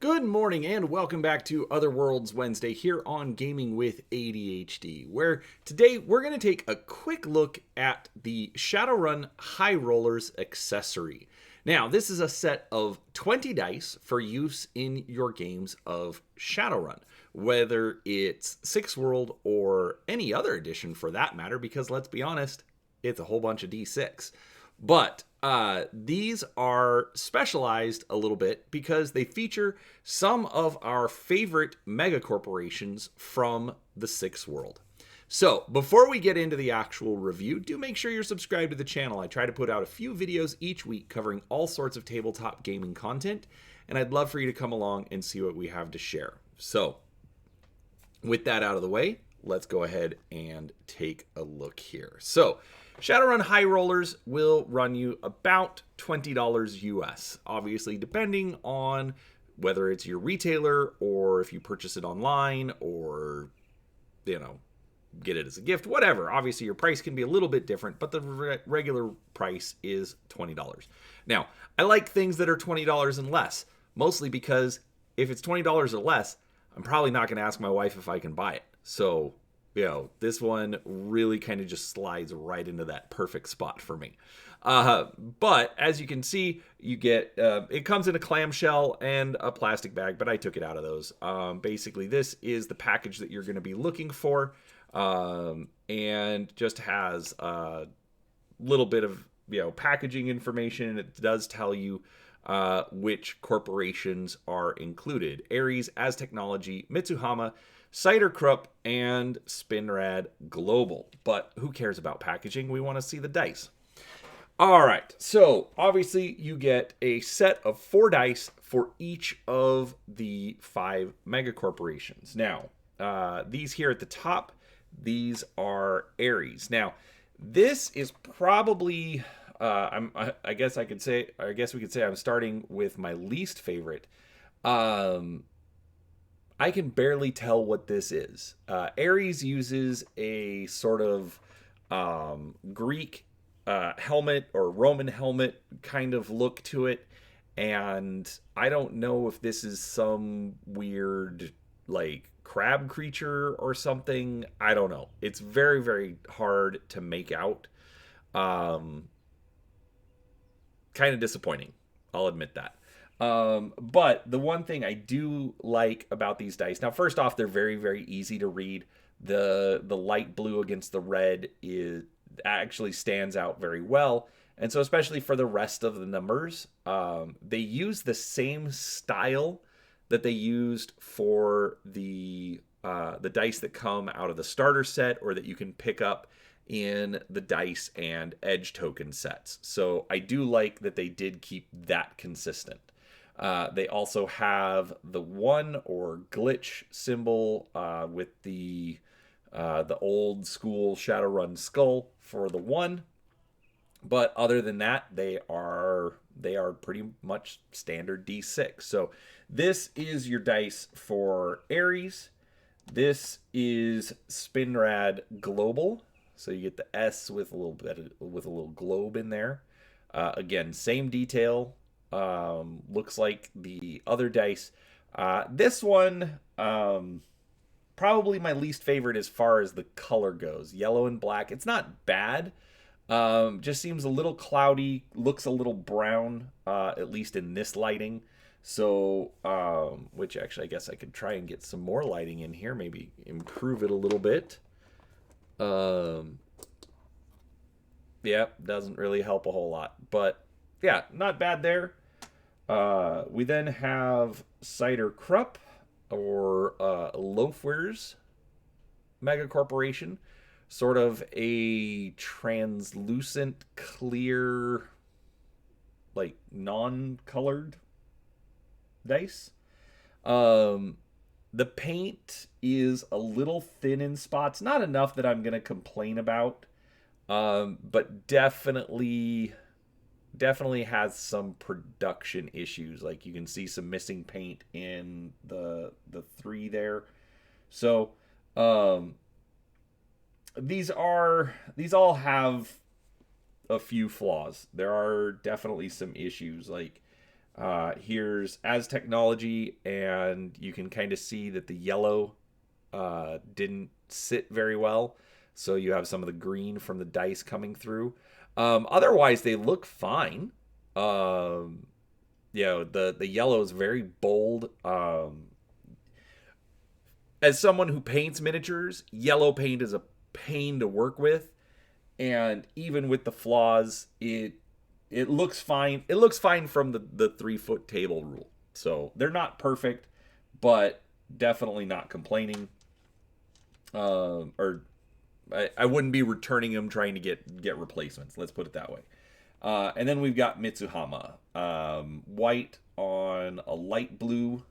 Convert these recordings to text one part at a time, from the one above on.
Good morning and welcome back to Other Worlds Wednesday here on Gaming with ADHD, where today we're going to take a quick look at the Shadowrun High Rollers accessory. Now, this is a set of 20 dice for use in your games of Shadowrun, whether it's 6th World or any other edition for that matter, because let's be honest, it's a whole bunch of D6. But these are specialized a little bit because they feature some of our favorite mega corporations from the 6th World. So before we get into the actual review, do make sure you're subscribed to the channel. I try to put out a few videos each week covering all sorts of tabletop gaming content, and I'd love for you to come along and see what we have to share. So with that out of the way, let's go ahead and take a look here. So Shadowrun High Rollers will run you about $20 US, obviously depending on whether it's your retailer or if you purchase it online or, get it as a gift, whatever. Obviously your price can be a little bit different, but the regular price is $20. Now, I like things that are $20 and less, mostly because if it's $20 or less, I'm probably not going to ask my wife if I can buy it. So this one really kind of just slides right into that perfect spot for me. But as you can see, you get, it comes in a clamshell and a plastic bag, but I took it out of those. Basically, this is the package that you're going to be looking for, and just has a little bit of, packaging information. It does tell you which corporations are included. Ares, As Technology, Mitsuhama, Cider Krupp, and Spinrad Global. But who cares about packaging? We want to see the dice. All right, so obviously you get a set of 4 dice for each of the 5 mega corporations. Now, these here at the top, these are Ares. Now, this is probably, I guess we could say I'm starting with my least favorite. I can barely tell what this is. Ares uses a sort of Greek helmet or Roman helmet kind of look to it, and I don't know if this is some weird crab creature or something. I don't know. It's very, very hard to make out. Kind of disappointing. I'll admit that. But the one thing I do like about these dice, now first off, they're very, very easy to read. The light blue against the red actually stands out very well. And so especially for the rest of the numbers, they use the same style that they used for the dice that come out of the starter set or that you can pick up in the dice and edge token sets. So I do like that they did keep that consistent. They also have the 1 or glitch symbol with the old school Shadowrun skull for the 1. But other than that, they are pretty much standard D6. So this is your dice for Ares. This is Spinrad Global. So you get the S with a little globe in there. Again, same detail. Looks like the other dice. This one, probably my least favorite as far as the color goes. Yellow and black. It's not bad. Just seems a little cloudy. Looks a little brown, at least in this lighting. So, which actually I guess I could try and get some more lighting in here. Maybe improve it a little bit. Yeah, doesn't really help a whole lot. But yeah, not bad there. We then have Cider Krupp or Loafwares Mega Corporation, sort of a translucent, clear, non-colored dice. The paint is a little thin in spots, not enough that I'm going to complain about, but definitely has some production issues. Like you can see some missing paint in the 3 there. So these all have a few flaws. There are definitely some issues. Like Here's as technology, and you can kind of see that the yellow didn't sit very well. So you have some of the green from the dice coming through. Otherwise, they look fine. The yellow is very bold. As someone who paints miniatures, yellow paint is a pain to work with, and even with the flaws, it looks fine. It looks fine from the 3-foot table rule. So they're not perfect, but definitely not complaining. Or I wouldn't be returning them trying to get replacements. Let's put it that way. And then we've got Mitsuhama. White on a light blue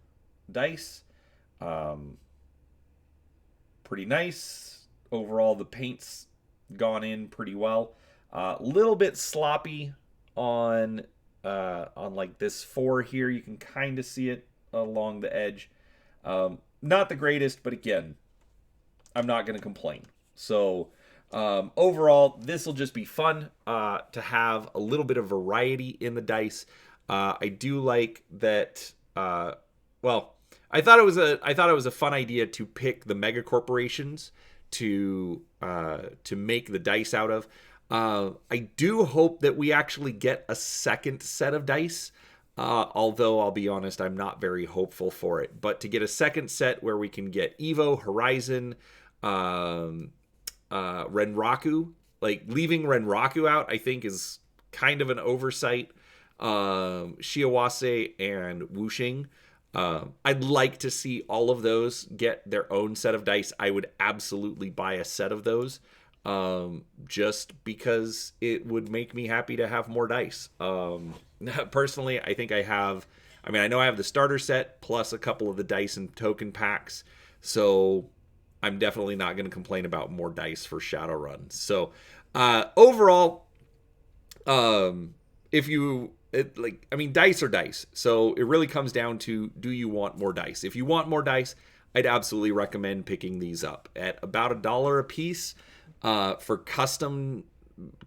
dice. Pretty nice. Overall, the paint's gone in pretty well. Little bit sloppy on like this 4 here. You can kind of see it along the edge. Not the greatest, but again, I'm not going to complain. So overall, this will just be fun to have a little bit of variety in the dice. I do like that. I thought it was a fun idea to pick the mega corporations to make the dice out of. I do hope that we actually get a second set of dice. Although I'll be honest, I'm not very hopeful for it. But to get a second set where we can get Evo, Horizon, Renraku, like leaving Renraku out, I think is kind of an oversight. Shiawase and Wuxing. I'd like to see all of those get their own set of dice. I would absolutely buy a set of those, just because it would make me happy to have more dice. Personally, I think I know I have the starter set plus a couple of the dice and token packs, so I'm definitely not going to complain about more dice for Shadowrun. So, overall, dice are dice. So it really comes down to, do you want more dice? If you want more dice, I'd absolutely recommend picking these up at about $1 a piece for custom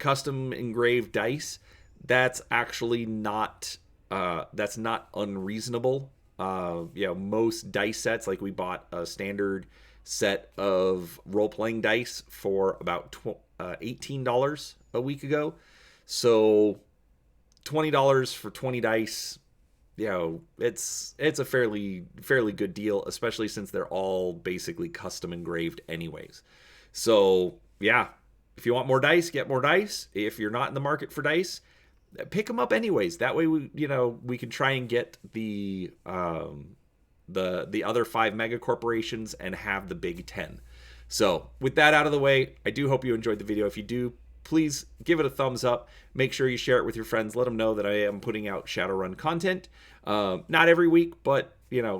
engraved dice. That's actually not unreasonable. Most dice sets, like we bought a standard set of role-playing dice for about $18 a week ago. So $20 for 20 dice, it's a fairly good deal, especially since they're all basically custom engraved anyways. So yeah, if you want more dice, get more dice. If you're not in the market for dice, pick them up anyways. That way we can try and get the other 5 mega corporations and have the Big Ten. So with that out of the way, I do hope you enjoyed the video. If you do, please give it a thumbs up. Make sure you share it with your friends. Let them know that I am putting out Shadowrun content. Not every week, but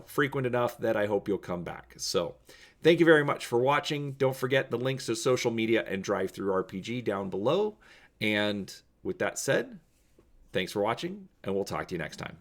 frequent enough that I hope you'll come back. So thank you very much for watching. Don't forget the links to social media and DriveThruRPG down below. And with that said, thanks for watching, and we'll talk to you next time.